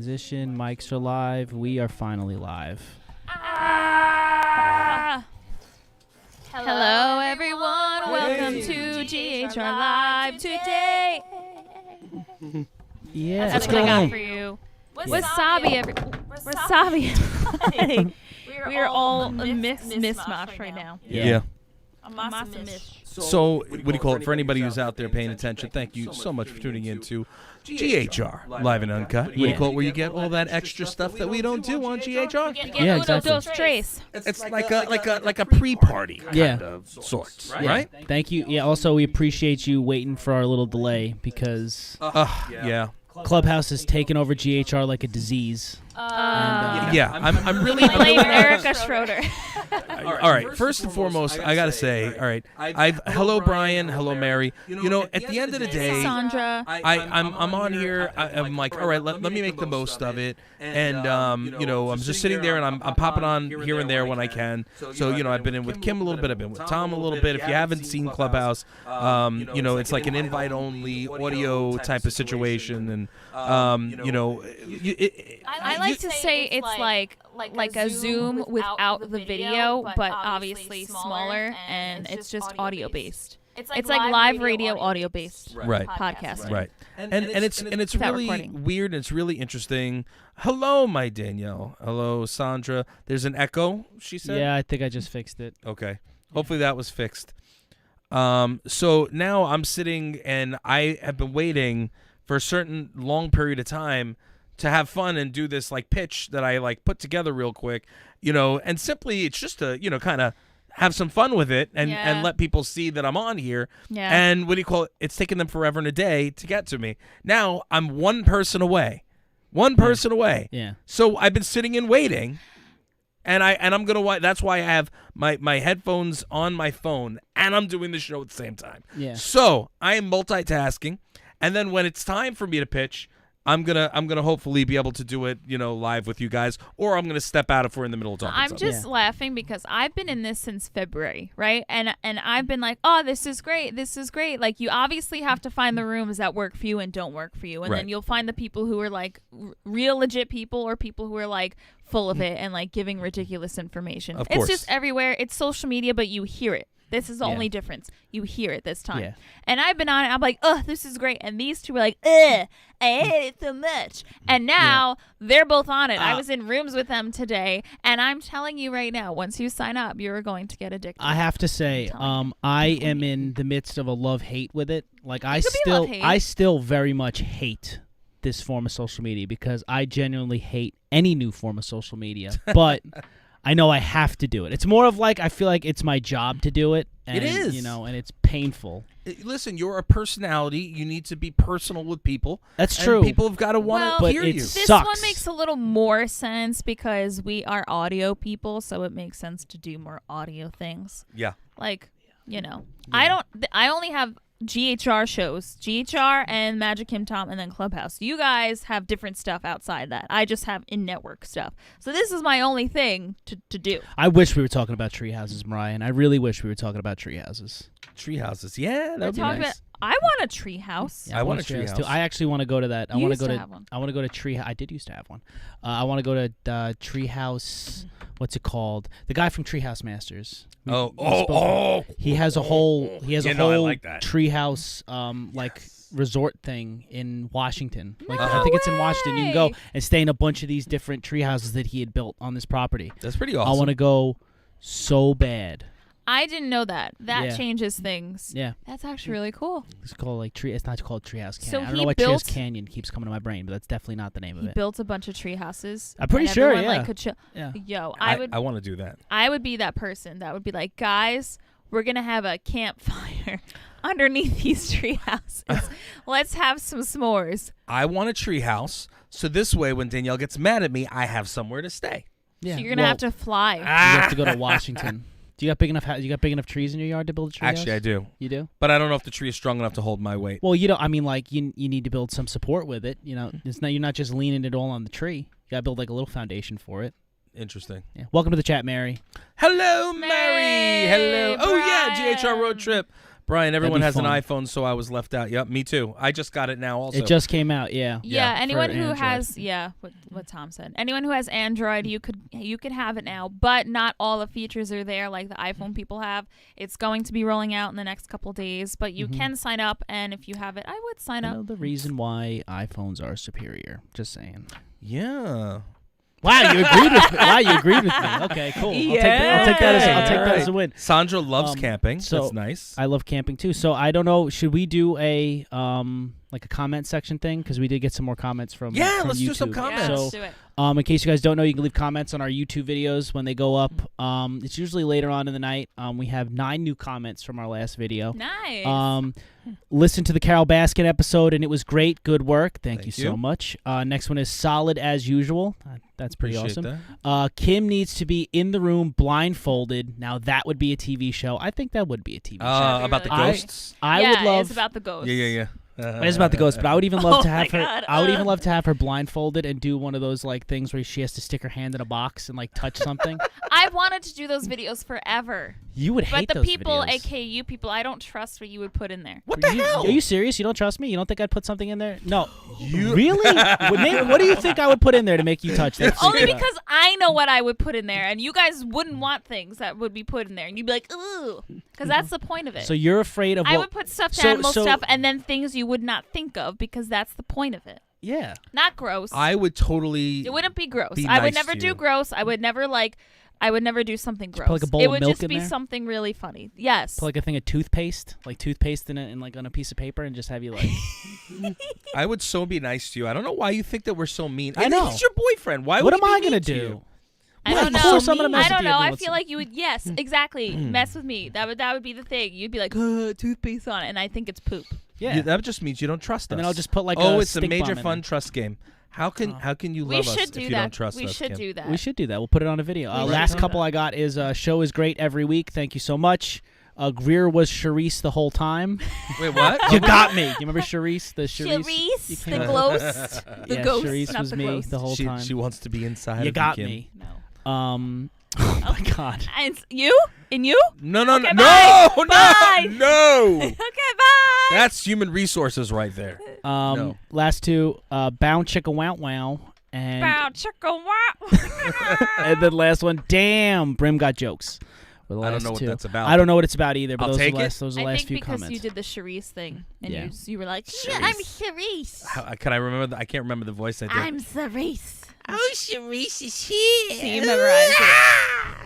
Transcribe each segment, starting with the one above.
position. Mics are live. We are finally live. Hello, everyone. Welcome to GHR Live today. Yeah. That's what I got for you. Wasabi, everybody. We are all a mismatch right now. Yeah. A masa mish. So, what do you call it? For anybody who's out there paying attention, thank you so much for tuning in to GHR Live and Uncut. What do you call it? Where you get all that extra stuff that we don't do on GHR. Yeah, exactly. Dos tres. It's like a pre-party kind of sorts, right? Thank you. Yeah. Also, we appreciate you waiting for our little delay because Yeah. Clubhouse has taken over GHR like a disease. I'm really Blame Erica Schroeder. all right. First and foremost, I gotta say, all right. Hello, Brian. Hello, Mary. You know, at the end of the day, Sandra. I'm on here. I'm like, all right, let me make the most of it. And you know, I'm just sitting there and I'm popping on here and there when I can. So you know, I've been in with Kim a little bit. I've been with Tom a little bit. If you haven't seen Clubhouse, you know, it's like an invite-only audio type of situation, and you know, I like to say it's like a Zoom without the video, but obviously smaller, and it's just audio based. It's like live radio audio based podcast. Right. And it's really weird and it's really interesting. Hello, my Danielle. Hello, Sandra. There's an echo, she said. Yeah, I think I just fixed it. Okay. Hopefully that was fixed. So now I'm sitting and I have been waiting for a certain long period of time to have fun and do this like pitch that I like put together real quick, you know, and simply it's just to, you know, kind of have some fun with it and let people see that I'm on here. Yeah. And what do you call it? It's taken them forever and a day to get to me. Now I'm one person away. Yeah. So I've been sitting and waiting, and I'm gonna. That's why I have my headphones on my phone, and I'm doing the show at the same time. Yeah. So I am multitasking, and then when it's time for me to pitch, I'm gonna hopefully be able to do it, you know, live with you guys, or I'm gonna step out if we're in the middle of talking. I'm just laughing because I've been in this since February, right? And I've been like, oh, this is great. Like, you obviously have to find the rooms that work for you and don't work for you, and then you'll find the people who are like real legit people, or people who are like full of it and like giving ridiculous information. Of course. It's just everywhere. It's social media, but you hear it. This is the only difference. You hear it this time. Yeah. And I've been on it. I'm like, oh, this is great. And these two were like, I hate it so much. And now they're both on it. I was in rooms with them today. And I'm telling you right now, once you sign up, you're going to get addicted. I have to say, I am in the midst of a love-hate with it. Like, I still very much hate this form of social media because I genuinely hate any new form of social media. But I know I have to do it. It's more of like I feel like it's my job to do it. And, it is. You know, and it's painful. Listen, you're a personality. You need to be personal with people. That's true. And people have got to want to hear you. This sucks. one makes a little more sense because we are audio people, so it makes sense to do more audio things. Yeah. Like, you know, I only have GHR shows, GHR and Magic Kim Tom, and then Clubhouse. You guys have different stuff outside that. I just have in-network stuff. So this is my only thing to do. I wish we were talking about tree houses, Brian. I really wish we were talking about tree houses. Tree houses, yeah, that would be nice. I want a tree house. Yeah, I want a tree house too. I actually want to go to that. I want to have one. I want to go to tree. I did used to have one. I want to go to tree house. What's it called? The guy from Treehouse Masters. He has a whole. He has a whole like treehouse like resort thing in Washington. Like I think it's in Washington. You can go and stay in a bunch of these different tree houses that he had built on this property. That's pretty awesome. I want to go so bad. I didn't know that. That changes things. Yeah. That's actually really cool. It's called like It's not called Treehouse Canyon. So I don't know why Treehouse Canyon keeps coming to my brain, but that's definitely not the name of it. He built a bunch of tree houses. I'm pretty sure, like, could chill. Yeah. Yo, I want to do that. I would be that person that would be like, guys, we're going to have a campfire underneath these tree houses. Let's have some s'mores. I want a tree house, so this way when Danielle gets mad at me, I have somewhere to stay. Yeah. So you're going to have to fly. You have to go to Washington. Do you got big enough trees in your yard to build a tree Actually, house? I do. You do? But I don't know if the tree is strong enough to hold my weight. Well, you don't. I mean, like you need to build some support with it. You know, you're not just leaning it all on the tree. You got to build like a little foundation for it. Interesting. Yeah. Welcome to the chat, Mary. Hello, Mary. Hello. Brian. Oh yeah, GHR Road Trip. Brian, everyone has fun. an iPhone, so I was left out. Yep, me too. I just got it now also. It just came out, yeah. Yeah, anyone who Android. has what Tom said. Anyone who has Android, you could have it now, but not all the features are there like the iPhone people have. It's going to be rolling out in the next couple days, but you can sign up, and if you have it, I would sign up. I know the reason why iPhones are superior. Just saying. Yeah. Wow, you agreed with me. Wow, you agreed with me. Okay, cool. I'll take that as a win. Sandra loves camping. So that's nice. I love camping too. So I don't know. Should we do a like a comment section thing? Because we did get some more comments from let's YouTube. do some comments. Yeah, So let's do it. in case you guys don't know, you can leave comments on our YouTube videos when they go up. It's usually later on in the night. We have 9 new comments from our last video. Nice. Listen to the Carol Baskin episode, and it was great. Good work. Thank you so you. much. Next one is solid as usual. That's pretty Appreciate awesome. Kim needs to be in the room blindfolded. Now that would be a TV show. I think that would be a TV show. About the really ghosts? I would love. It's about the ghosts. Yeah. It is about the ghost, but I would even love to have her. God. I would even love to have her blindfolded and do one of those like things where she has to stick her hand in a box and like touch something. I've wanted to do those videos forever. You would But hate the those people, videos. aka you people, I don't trust what you would put in there. What the hell? Are you serious? You don't trust me? You don't think I'd put something in there? No. You really? What do you think I would put in there to make you touch that? Only because I know what I would put in there, and you guys wouldn't want things that would be put in there, and you'd be like, ooh, because that's the point of it. So you're afraid of I what? would put stuffed animal stuff and then things you would not think of, because that's the point of it. Yeah. Not gross. I would totally. It wouldn't be gross. be I would nice never to do you. gross. I would never do something gross. put like a bowl it of would milk just in be there? something really funny. Yes. Put like a thing of toothpaste in it, and like on a piece of paper, and just have you like. I would so be nice to you. I don't know why you think that we're so mean. I know. He's your boyfriend. Why What would am he I be gonna mean to do? you? I Yeah, don't of know. course I'm gonna mess I don't with you know. every I once feel in- like you would. Yes, exactly. Mess with me. That would be the thing. You'd be like, toothpaste on it, and I think it's poop. Yeah. That just means you don't trust us. And then I'll just put like it's a stink major bomb in fun there. trust game. How can you We love us should if do you that. don't trust We us? should Kim? do that. We should do that. We'll put it on a video. We Last should. couple I got is show is great every week. Thank you so much. Greer was Charisse the whole time. Wait, what? You got me. You remember Charisse? The Charisse? Charisse, You the can't- ghost, the yeah, ghost, Charisse not was the me ghost. the whole time. She wants to be inside. You of got Kim. me. No. Oh my God. And you? And you? No, Okay, no, bye. no, Bye. no. Okay, bye. That's human resources right there. No. Last two, Bound Chicka Wow Wow. And, Bow, chicka, wow. and then last one, damn, Brim got jokes. Were the I don't last know what two. that's about. I don't know what it's about either, but I'll those are take the it. last, those are the I last think few because comments. you did the Charisse thing, and Yeah. you were like, Charisse. I'm Charisse. Can I remember? I can't remember the voice I did. I'm Charisse. Oh, Charisse is here. So you memorized it.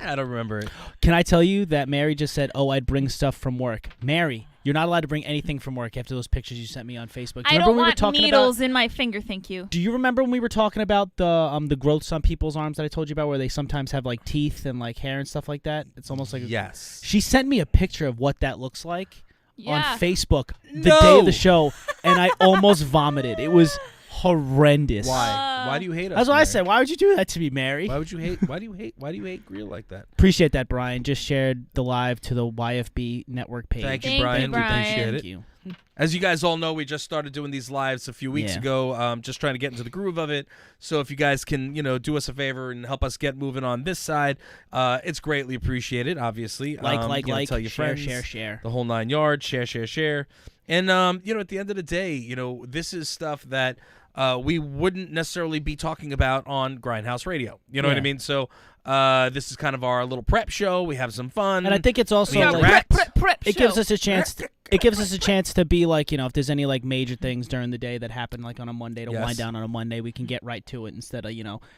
I don't remember it. Can I tell you that Mary just said, "Oh, I'd bring stuff from work." Mary, you're not allowed to bring anything from work after those pictures you sent me on Facebook. Do you I remember don't when we were want talking needles about? in my finger, thank you. Do you remember when we were talking about the growths on people's arms that I told you about, where they sometimes have like teeth and like hair and stuff like that? It's almost like Yes. She sent me a picture of what that looks like Yeah. on Facebook the No. day of the show, and I almost vomited. It was horrendous. Why? Why do you hate us? That's what I Mary? said. Why would you do that to me, Mary? Why would you hate? Why do you hate Greer like that? Appreciate that, Brian. Just shared the live to the YFB network page. Thank you, Thank you, Brian. We Brian. appreciate Thank it. you. As you guys all know, we just started doing these lives a few weeks Yeah. ago, just trying to get into the groove of it. So if you guys can, do us a favor and help us get moving on this side, it's greatly appreciated, obviously. Like, tell your share, friends, share. the whole 9 yards, share. And, at the end of the day, this is stuff that we wouldn't necessarily be talking about on Grindhouse Radio. You know what I Yeah. mean? So this is kind of our little prep show. We have some fun. And I think it's also We like, interact. it gives us a chance. It gives us a chance to be like, if there's any like major things during the day that happen like on a Monday to Yes. wind down on a Monday, we can get right to it instead of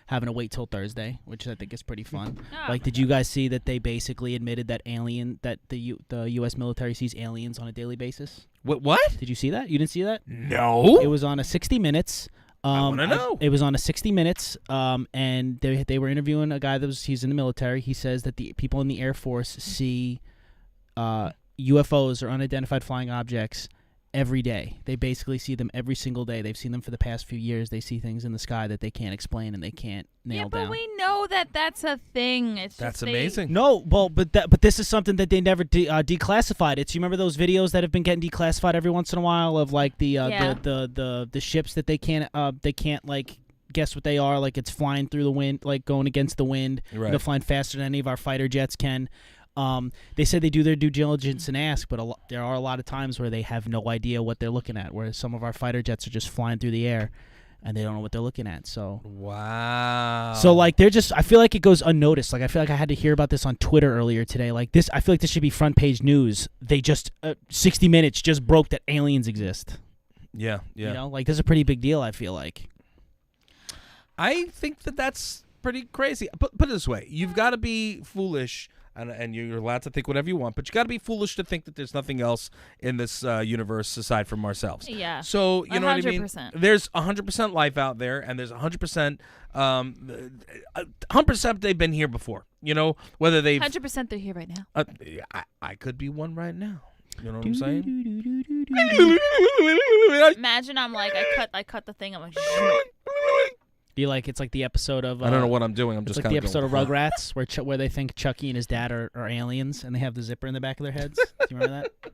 having to wait till Thursday, which I think is pretty fun. Ah. Like, did you guys see that they basically admitted that the U.S. military sees aliens on a daily basis? What? Did you see that? You didn't see that? No. It was on a 60 Minutes. I wanna know. It was on a 60 Minutes, and they were interviewing a guy he's in the military. He says that the people in the Air Force see UFOs or unidentified flying objects every day. They basically see them every single day. They've seen them for the past few years. They see things in the sky that they can't explain and they can't nail but down. we know that that's a thing. It's That's just amazing. No, well, but this is something that they never declassified. You remember those videos that have been getting declassified every once in a while of like the ships that they can't like guess what they are, like it's flying through the wind, like going against the wind, Right. flying faster than any of our fighter jets can. They said they do their due diligence and ask, but there are a lot of times where they have no idea what they're looking at, where some of our fighter jets are just flying through the air and they don't know what they're looking at. So wow. So like they're just, I feel like it goes unnoticed. Like I feel like I had to hear about this on Twitter earlier today. Like this, I feel like this should be front page news. They just 60 Minutes just broke that aliens exist. Yeah. You know, like this is a pretty big deal. I feel like. I think that's pretty crazy. Put it this way: you've got to be foolish. And you're allowed to think whatever you want, but you got to be foolish to think that there's nothing else in this universe aside from ourselves. Yeah. So, you know what I mean? 100%. There's 100% life out there, and there's 100% they've been here before. You know, whether they've... 100% they're here right now. I could be one right now. You know what I'm saying? Imagine I'm like, I cut the thing. I'm like, Be like it's like the episode of I don't know what I'm doing. I'm just like kind the of episode of Rugrats where they think Chucky and his dad are aliens and they have the zipper in the back of their heads. Do you remember that?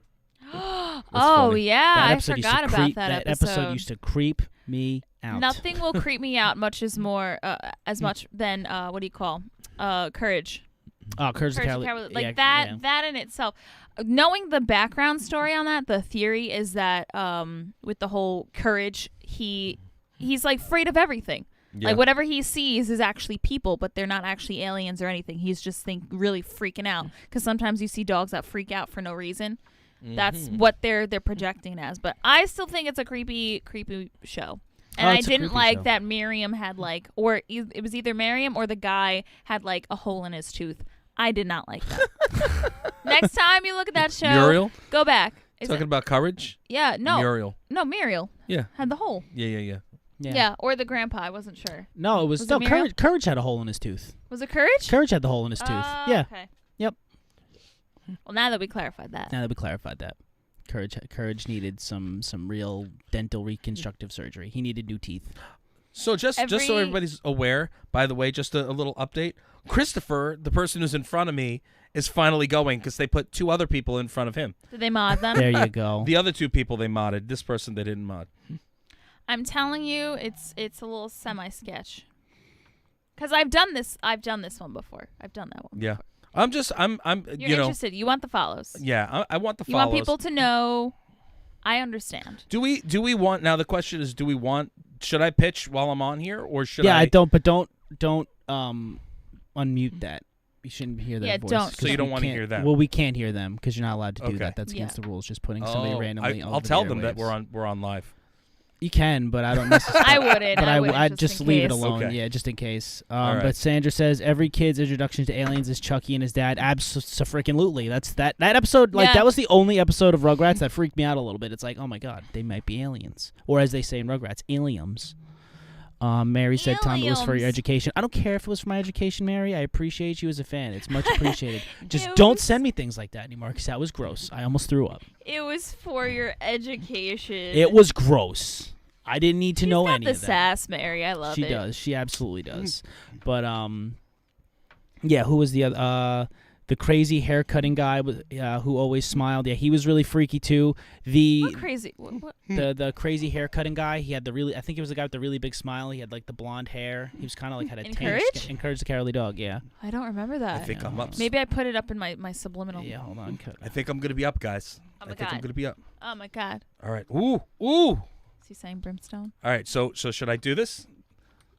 oh funny. yeah, That I episode used to forgot about creep- that episode used to creep me out. Nothing will creep me out much as much than what do you call Courage. Oh, Courage the Courage the Cowardly. Cowardly. Like yeah. that in itself. Knowing the background story on that, the theory is that with the whole Courage, he's like afraid of everything. Yeah. Like whatever he sees is actually people, but they're not actually aliens or anything. He's just really freaking out because sometimes you see dogs that freak out for no reason. Mm-hmm. That's what they're projecting as. But I still think it's a creepy show. And I didn't like that Miriam had or it was either Miriam or the guy had like a hole in his tooth. I did not like that. Next time you look at that show, Muriel? Go back. Talking about Courage? Yeah, no. Muriel. No, Muriel. Yeah. Had the hole. Yeah. Yeah, or the grandpa. I wasn't sure. No, it was no, it Muriel? Courage had a hole in his tooth. Was it Courage? Courage had the hole in his tooth. Yeah. Okay. Yep. Well, now that we clarified that. Now that we clarified that. Courage needed some real dental reconstructive surgery. He needed new teeth. So just so everybody's aware, by the way, just a little update. Christopher, the person who's in front of me, is finally going because they put 2 other people in front of him. Did they mod them? There you go. The other 2 people they modded. This person they didn't mod. I'm telling you, it's a little semi-sketch. Because I've done this one before. I've done that one. Yeah. Before. I'm You're interested. You want the follows. Yeah, I want the You follows. want people to know. I understand. Do we want, now the question is, should I pitch while I'm on here or should I I? don't unmute that. You shouldn't hear their voice. Don't. So you don't want to hear them. Well, we can't hear them because you're not allowed to do Okay. that. That's against the rules. Just putting somebody randomly. I'll tell them that we're on live. You can, but I don't necessarily. I wouldn't. But I wouldn't, I'd just in leave it case. alone. Okay. Yeah, just in case. right. But Sandra says every kid's introduction to aliens is Chucky and his dad. Abso-freaking-lutely. That's that episode. Like that was the only episode of Rugrats that freaked me out a little bit. It's like, oh my god, they might be aliens, or as they say in Rugrats, aliens. Mary said, Tom, it was for your education. I don't care if it was for my education, Mary. I appreciate you as a fan. It's much appreciated. Just don't send me things like that anymore because that was gross. I almost threw up. It was for your education. It was gross. I didn't need to know any of that. She's got the sass, Mary. I love it. She does. She absolutely does. But yeah. Who was the other? The crazy haircutting guy who always smiled. Yeah, he was really freaky too. What crazy? What? The crazy haircutting guy. He had the really. I think it was the guy with the really big smile. He had like the blonde hair. He was kind of like had a Encourage the Cowardly Dog. Yeah. I don't remember that. I think I'm up. Maybe I put it up in my subliminal. Yeah, hold on. I think I'm gonna be up, guys. Oh my I think God. I'm gonna be up. Oh my god. All right. Ooh. Is he saying Brimstone? All right. So should I do this?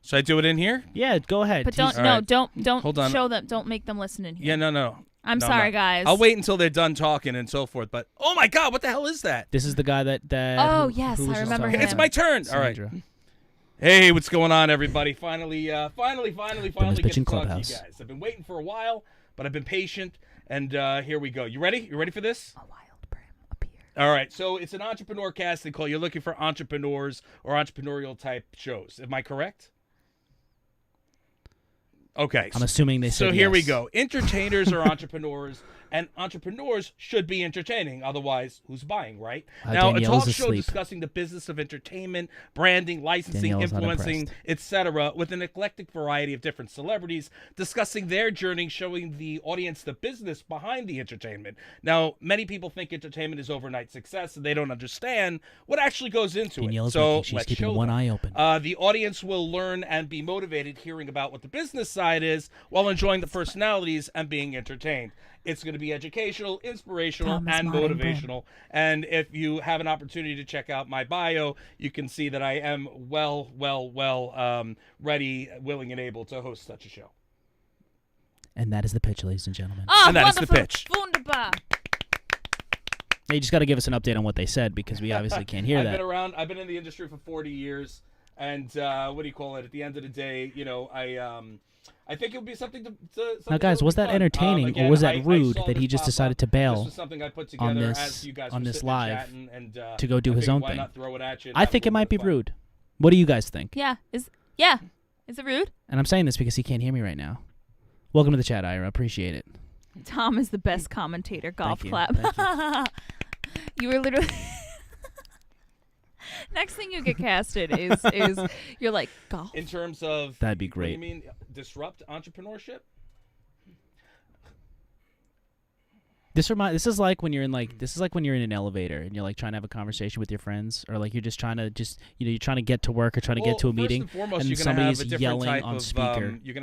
Should I do it in here? Yeah, go ahead. But All right. don't Hold on. show them. Don't make them listen in here. Yeah. No. I'm No, sorry, no. guys. I'll wait until they're done talking and so forth. But oh my God, what the hell is that? This is the guy that. Oh, who yes, was I just remember talking him. It's my turn. All right. Sandra. Hey, what's going on, everybody? Finally Bitching get to talk to you Clubhouse. guys. I've been waiting for a while, but I've been patient, and here we go. You ready? You ready for this? A wild Brim appeared. All right. So it's an entrepreneur casting call. You're looking for entrepreneurs or entrepreneurial type shows. Am I correct? Okay. I'm assuming they said So here we yes. go. Entertainers or entrepreneurs And entrepreneurs should be entertaining. Otherwise, who's buying, right? Now, a talk show discussing the business of entertainment, branding, licensing, influencing, etc., with an eclectic variety of different celebrities discussing their journey, showing the audience the business behind the entertainment. Now, many people think entertainment is overnight success, and they don't understand what actually goes into it. So let's show one eye open. The audience will learn and be motivated hearing about what the business side is while enjoying the personalities and being entertained. It's going to be educational, inspirational, and motivational. And if you have an opportunity to check out my bio, you can see that I am well ready, willing, and able to host such a show. And that is the pitch, ladies and gentlemen. Oh, and that is the pitch. Wunderbar. You just got to give us an update on what they said, because we obviously can't hear that. I've been in the industry for 40 years, and what do you call it? At the end of the day, I think it would be something to now, guys, was that entertaining, again, or was that rude that he just decided to bail on this live to go do his own thing? I think it might be rude. What do you guys think? Yeah. Is it rude? And I'm saying this because he can't hear me right now. Welcome to the chat, Ira. Appreciate it. Tom is the best commentator. Golf clap. You were literally... Next thing you get casted is you're like, golf. In terms of... That'd be great. You mean disrupt entrepreneurship? This is like when you're in an elevator and you're like trying to have a conversation with your friends, or like you're just trying to you're trying to get to work or trying to get to a meeting, and somebody's yelling on speaker in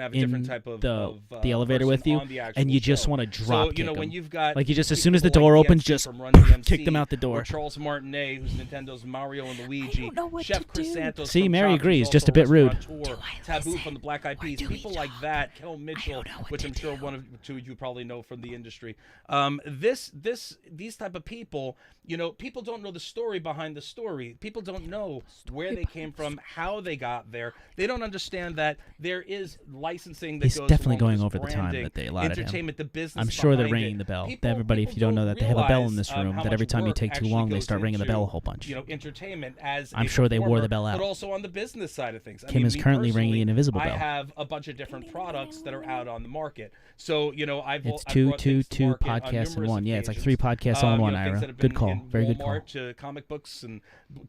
the elevator with you, and you just want to drop kick them. When you've got like you just as soon as the door opens, just kick them out the door. Or Charles Martinet, who's Nintendo's Mario and Luigi. Chef Crisantos. See, Mary agrees. Just a bit rude. Taboo from the Black Eyed Peas. People like that. Kel Mitchell, which I'm sure one or two of you probably know from the industry. These type of people, people don't know the story behind the story. People don't know where they came from, how they got there. They don't understand that there is licensing that goes along. He's definitely going over the time that they allotted him. The business. I'm sure they're ringing the bell. Everybody, if you don't know that, they have a bell in this room that every time you take too long, they start ringing the bell a whole bunch. Entertainment as I'm sure they wore the bell out. But also on the business side of things. Kim is currently ringing an invisible bell. I have a bunch of different products that are out on the market. So, it's two podcasts in one. Yeah, it's like 3 podcasts all in one, Ira. Good call. Very good call. To comic books and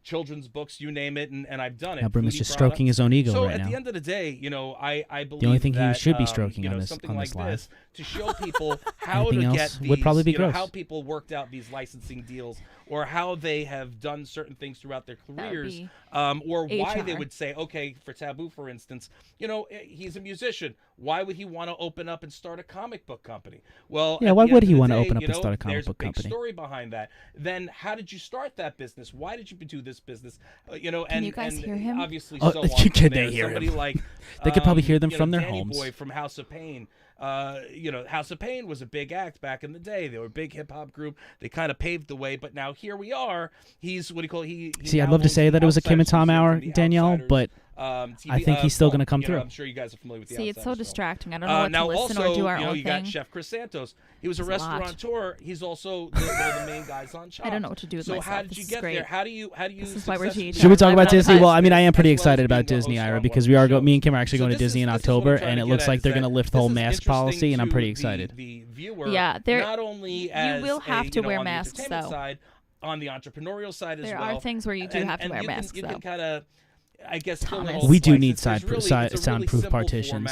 children's books, you name it, and I've done it. Now, Brim is just stroking his own ego right now. So at the end of the day, I believe the only thing that, he should be stroking on this live. To show people how to get these, would probably be gross. How people worked out these licensing deals, or how they have done certain things throughout their careers, or why they would say, okay, for Taboo, for instance, he's a musician. Why would he want to open up and start a comic book company? Well, yeah, why would he want to open up and start a comic book company? There's a big story behind that. Then how did you start that business? Why did you do this business? Can you guys hear him? Obviously, can they hear him? Like, they could probably hear them from their Danny homes. Boy from House of Pain. House of Pain was a big act back in the day. They were a big hip hop group. They kind of paved the way, but now here we are. He's See, I'd love to say that it was a Kim and Tom hour, Danielle, but I think he's still going to come through. I'm sure you guys are familiar with the Outsiders. See, it's so distracting. I don't know what to listen or do our own thing. You got Chef Crisantos. He was a restaurateur. He's also one of the main guys on Chopped. I don't know what to do with myself. So how did you get there? How do you? This is why we're GHR. Should we talk about Disney? Well, I mean, I am pretty excited about Disney, Ira, because me and Kim are actually going to Disney in October, and it looks like they're going to lift the whole mask policy, and I'm pretty excited. Yeah, you will have to wear masks, though. On the entrepreneurial side as well. There are things where you do have to wear masks, though. You can kind of, I guess, we do need soundproof partitions.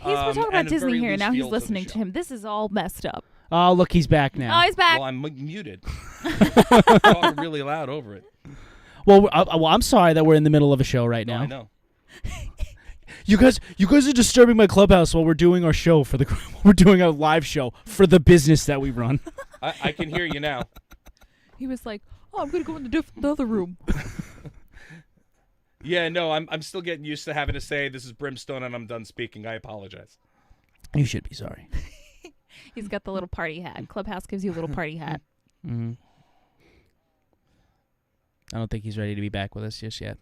We're talking about Disney here, and now he's listening to him. This is all messed up. Oh, look, he's back now. Oh, he's back. Well, I'm muted. Talking really loud over it. Well, I'm sorry that we're in the middle of a show right now. I know. You guys are disturbing my Clubhouse while we're doing our show we're doing our live show for the business that we run. I can hear you now. He was like, "Oh, I'm gonna go in the other room." Yeah, no, I'm still getting used to having to say this is Brimstone and I'm done speaking. I apologize. You should be sorry. He's got the little party hat. Clubhouse gives you a little party hat. Mm-hmm. I don't think he's ready to be back with us just yet.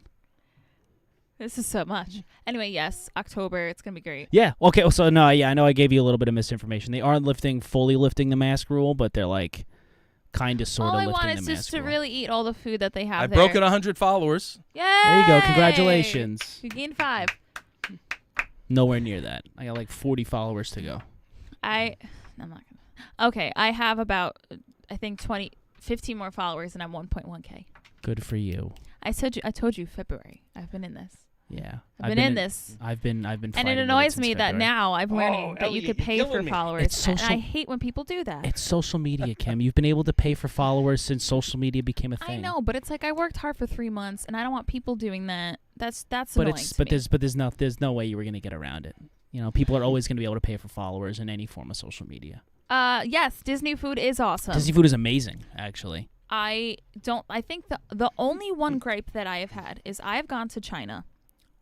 This is so much. Anyway, yes, October. It's going to be great. Yeah. Okay. So, no, yeah, I know I gave you a little bit of misinformation. They aren't fully lifting the mask rule, but they're like kind of sort of lifting the mask rule. All I want is just to really eat all the food that they have I've broken 100 followers. Yay! There you go. Congratulations. You gained 5. Nowhere near that. I got like 40 followers to go. I'm not going to. Okay, I have about, I think 15 more followers, and I'm 1.1K. Good for you. I told you February. I've been in this. Yeah, I've been in this. I've been. And it annoys me that now I'm learning that you could pay for followers. It's and I hate when people do that. It's social media, Kim. You've been able to pay for followers since social media became a thing. I know, but it's like I worked hard for 3 months, and I don't want people doing that. That's annoying to me. There's no way you were gonna get around it. You know, people are always gonna be able to pay for followers in any form of social media. Yes, Disney food is awesome. Disney food is amazing, actually. I think the only one gripe that I have had is I have gone to China.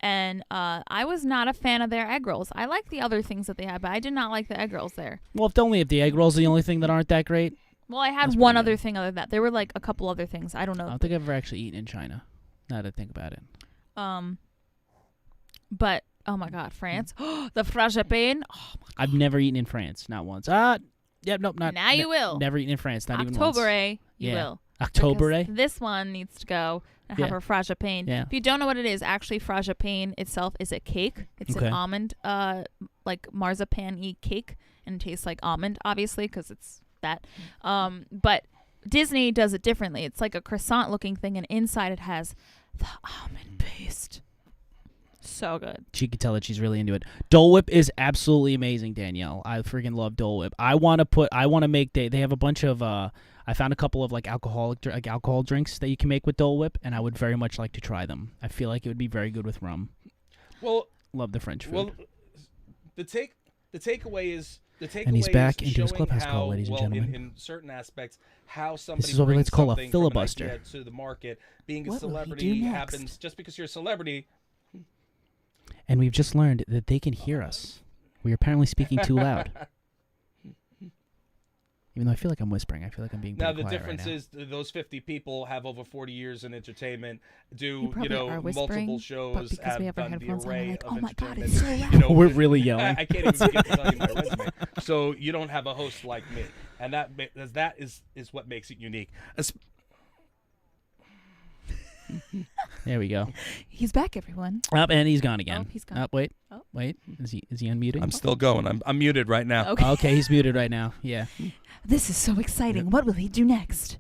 And I was not a fan of their egg rolls. I like the other things that they had, but I did not like the egg rolls there. Well, if the egg rolls are the only thing that aren't that great. Well, I had one other thing other than that. There were like a couple other things. I don't know. I don't think I've ever actually eaten in China, now that I think about it. But, oh my God, France. The frangipane. Oh my God. I've never eaten in France, not once. Yep, nope, not. Now you will. Never eaten in France, not even once. October, you will. October. This one needs to go and have her frangipane. Yeah. If you don't know what it is, actually frangipane itself is a cake. It's an almond, like marzipan-y cake, and it tastes like almond, obviously, because it's that. But Disney does it differently. It's like a croissant-looking thing, and inside it has the almond paste. So good. She could tell that she's really into it. Dole Whip is absolutely amazing, Danielle. I freaking love Dole Whip. I want to make. They have a bunch of. I found a couple of alcohol drinks that you can make with Dole Whip, and I would very much like to try them. I feel like it would be very good with rum. Well, love the French food. Well, the takeaway is. And he's back into his Clubhouse call, ladies and gentlemen. In certain aspects, how somebody this is what we like to call a brings filibuster to the market. Being what a celebrity happens just because you're a celebrity. And we've just learned that they can hear us. We're apparently speaking too loud. Even though I feel like I'm whispering, I feel like I'm being pretty quiet. Now the difference is those 50 people have over 40 years in entertainment, multiple shows, because we have our headphones on, like, of oh my God, entertainment. it's so loud. We're really yelling. I can't even get to tell you my resume. So you don't have a host like me, and that is what makes it unique. There we go. He's back, everyone. Up and he's gone again. Oh, he's gone. Wait. Oh. Wait. Is he unmuted? I'm still going. I'm muted right now. Okay, he's muted right now. Yeah. This is so exciting. What will he do next?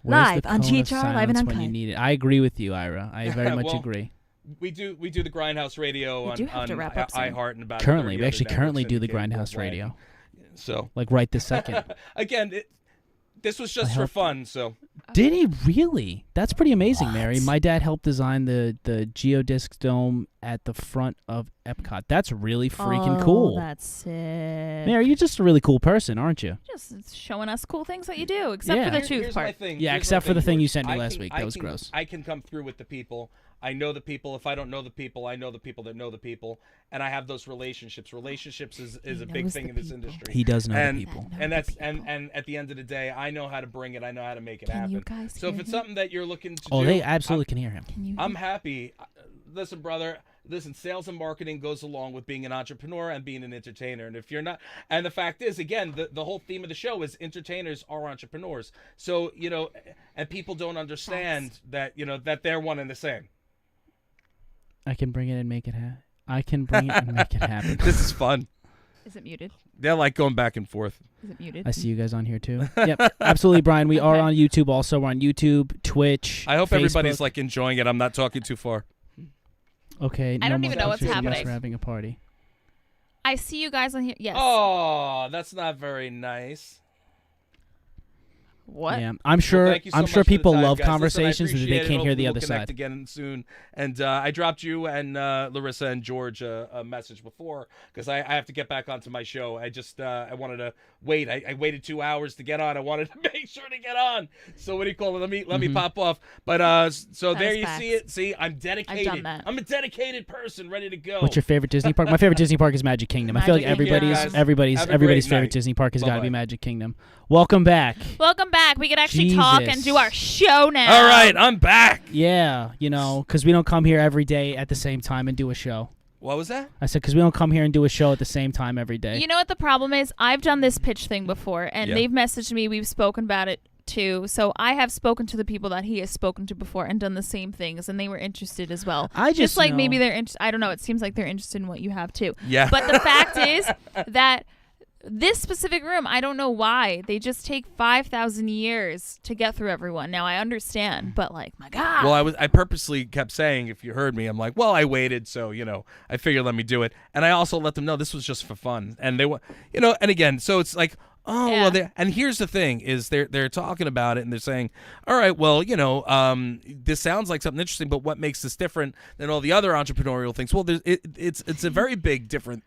Where's live on GHR, live and uncut. When you need it. I agree with you, Ira. I very much agree. We do the Grindhouse Radio on iHeart and about currently. We actually currently do the Grindhouse Radio. So right this second. Again, this was just for fun. So did he really? That's pretty amazing, Mary. My dad helped design the Geodisc dome at the front of Epcot. That's really freaking cool. That's sick. Mary, you're just a really cool person, aren't you? Just showing us cool things that you do, except for the tooth part. Except for the thing you sent me last week. That was gross. I can come through with the people. I know the people. If I don't know the people, I know the people that know the people, and I have those relationships. Relationships is a big thing in this industry. He does know the people, and at the end of the day, I know how to bring it. I know how to make it happen. You guys so if it's something that you're looking to do, they absolutely can hear him. I'm happy. Listen, brother. Listen, sales and marketing goes along with being an entrepreneur and being an entertainer. And if you're not, and the fact is, again, the whole theme of the show is entertainers are entrepreneurs. So, and people don't understand that they're one and the same. I can bring it and make it happen. I can bring it and make it happen. This is fun. Is it muted? They're like going back and forth. Is it muted? I see you guys on here too. Yep, absolutely, Brian. We are on YouTube also. We're on YouTube, Twitch, I hope Facebook. Everybody's like enjoying it. I'm not talking too far. Okay. I don't even know what's happening. We're having a party. I see you guys on here. Yes. Oh, that's not very nice. What? Yeah, I'm sure. I'm sure people love conversations that they can't hear the other side. Again soon, and I dropped you and Larissa and George a message before because I have to get back onto my show. I just I wanted to wait. I waited 2 hours to get on. I wanted to make sure to get on. So what do you call it? Let me pop off. But so there you see it. See, I'm dedicated. I've done that. I'm a dedicated person, ready to go. What's your favorite Disney park? My favorite Disney park is Magic Kingdom. I feel like everybody's favorite Disney park has got to be Magic Kingdom. Welcome back. Welcome back. We can actually talk and do our show now. All right, I'm back. Yeah, because we don't come here every day at the same time and do a show. What was that? I said because we don't come here and do a show at the same time every day. You know what the problem is? I've done this pitch thing before, and they've messaged me. We've spoken about it too. So I have spoken to the people that he has spoken to before and done the same things, and they were interested as well. Just like maybe they're interested. I don't know. It seems like they're interested in what you have too. Yeah. But the fact is that this specific room, I don't know why. They just take 5,000 years to get through everyone. Now, I understand, but like, my God. Well, I purposely kept saying, if you heard me, I'm like, well, I waited, so, I figured let me do it. And I also let them know this was just for fun. And they, and again, so it's like, oh, Yeah. well, and here's the thing is they're talking about it and they're saying, all right, well, this sounds like something interesting, but what makes this different than all the other entrepreneurial things? Well, it's a very big different,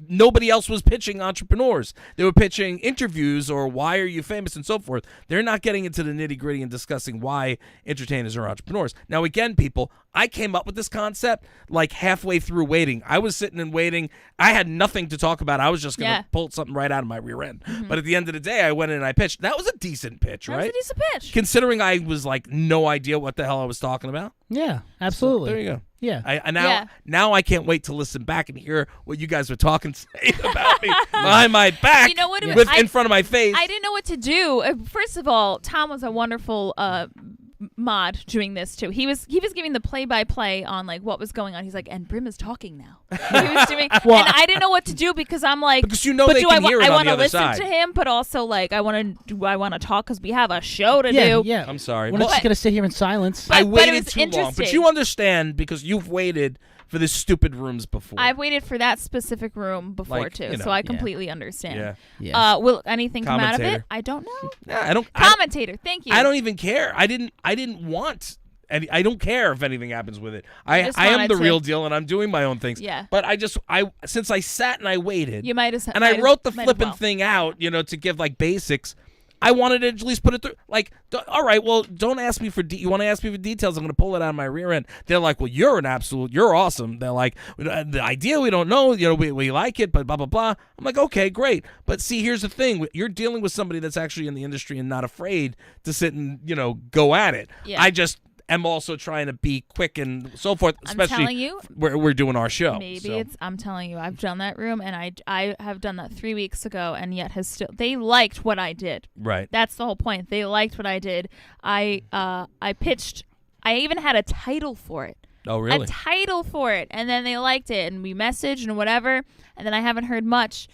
nobody else was pitching entrepreneurs. They were pitching interviews or why are you famous and so forth. They're not getting into the nitty gritty and discussing why entertainers are entrepreneurs. Now, again, people, I came up with this concept like halfway through waiting. I was sitting and waiting. I had nothing to talk about. I was just going to pull something right out of my rear end. Mm-hmm. But at the end of the day, I went in and I pitched. That was a decent pitch, right? That was a decent pitch. Considering I was like no idea what the hell I was talking about. Yeah, absolutely. So, there you go. Yeah. Now I can't wait to listen back and hear what you guys were talking say about me behind my back. You know what? In front of my face. I didn't know what to do. First of all, Tom was a wonderful mod doing this too. He was giving the play-by-play on like what was going on. He's like, and Brim is talking now. He was doing, and I didn't know what to do because I'm like, because they can hear it on the other side. I want to listen to him, but also like I want to talk because we have a show to do. Yeah. I'm sorry. We're not just gonna sit here in silence. I waited but too long, but you understand because you've waited for this stupid rooms before. I've waited for that specific room before too, so I completely understand. Yeah. Will anything come out of it? Commentator. I don't know. Yeah, I don't. Commentator, thank you. I don't even care. I didn't want. I don't care if anything happens with it. I am wanted the to- real deal, and I'm doing my own things. Yeah. But since I sat and I waited, You might have. and I wrote the flipping thing out, to give like basics. I wanted to at least put it through. Like, all right, well, don't ask me for. You want to ask me for details? I'm going to pull it out of my rear end. They're like, well, you're awesome. They're like, the idea we don't know. We like it, but blah blah blah. I'm like, okay, great. But see, here's the thing: you're dealing with somebody that's actually in the industry and not afraid to sit and go at it. Yeah. I just am also trying to be quick and so forth. Especially I'm telling you, we're doing our show. Maybe I'm telling you, I've done that room, and I have done that 3 weeks ago, and yet they liked what I did. Right. That's the whole point. They liked what I did. I pitched. I even had a title for it. Oh, really? A title for it, and then they liked it, and we messaged and whatever, and then I haven't heard much.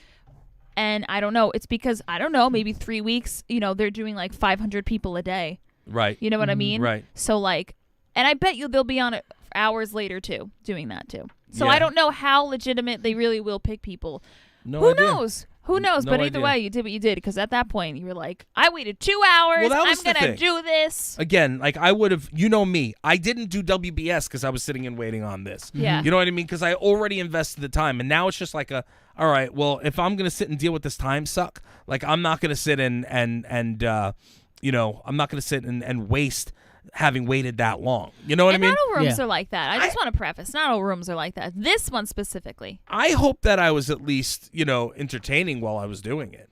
And I don't know. It's because I don't know. Maybe 3 weeks. They're doing like 500 people a day. Right. You know what I mean? Right. So like, and I bet they'll be on it hours later too, doing that too. So Yeah. I don't know how legitimate they really will pick people. No idea. Who knows? Who knows? No But either idea. way, you did what you did because at that point you were like, I waited 2 hours. Well, that was I'm the gonna thing. do this. Again, like I would have, me. I didn't do WBS because I was sitting and waiting on this. Yeah. You know what I mean? Because I already invested the time, and now it's just like all right, well, if I'm gonna sit and deal with this time suck, like I'm not gonna sit and I'm not gonna sit and waste having waited that long. You know what I mean? Not all rooms are like that. I just want to preface, not all rooms are like that. This one specifically. I hope that I was at least, entertaining while I was doing it.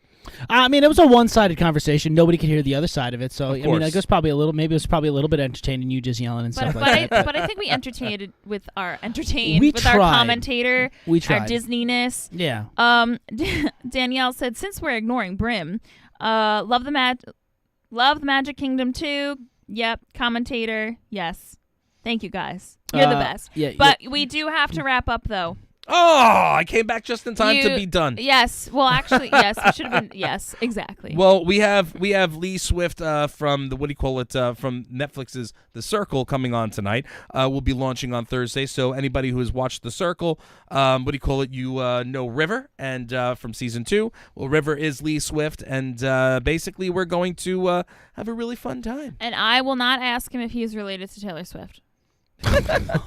I mean, it was a one-sided conversation. Nobody could hear the other side of it. So, I mean, course. I guess maybe it was probably a little bit entertaining, you just yelling and stuff But like that. but I think we entertained with our We with our tried. commentator, We our tried. Disneyness. Yeah. Danielle said, since we're ignoring Brim, love the Magic Kingdom too. Yep, commentator. Yes, thank you guys. You're the best. Yeah, but we do have to wrap up though. Oh, I came back just in time to be done. Yes. Well, actually, yes. It should have been. Yes, exactly. Well, we have Lee Swift from the from Netflix's The Circle coming on tonight. We'll be launching on Thursday. So anybody who has watched The Circle, you know River and from season 2. Well, River is Lee Swift, and basically we're going to have a really fun time. And I will not ask him if he is related to Taylor Swift.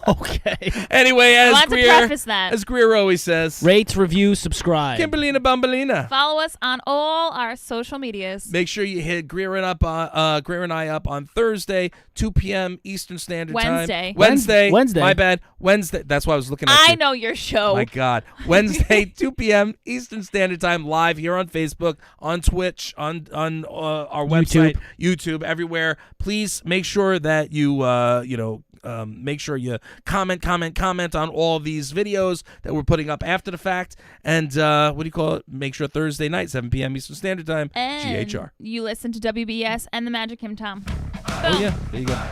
Okay. Anyway, I want to preface that. as Greer always says, Rate, review, subscribe. Kimberlina Bambalina. Follow us on all our social medias. Make sure you hit Greer and I up on Thursday, 2 p.m. Eastern Standard Wednesday. Time. Wednesday. Wednesday. My bad. Wednesday. That's why I was looking at I you. know your show. My God. Wednesday, 2 p.m. Eastern Standard Time, live here on Facebook, on Twitch, on our website, YouTube, everywhere. Please make sure that you make sure you comment on all these videos that we're putting up after the fact. And make sure Thursday night, 7 p.m. Eastern Standard Time, And GHR. you listen to WBS and the Magic Him Tom. Oh, yeah. There you go.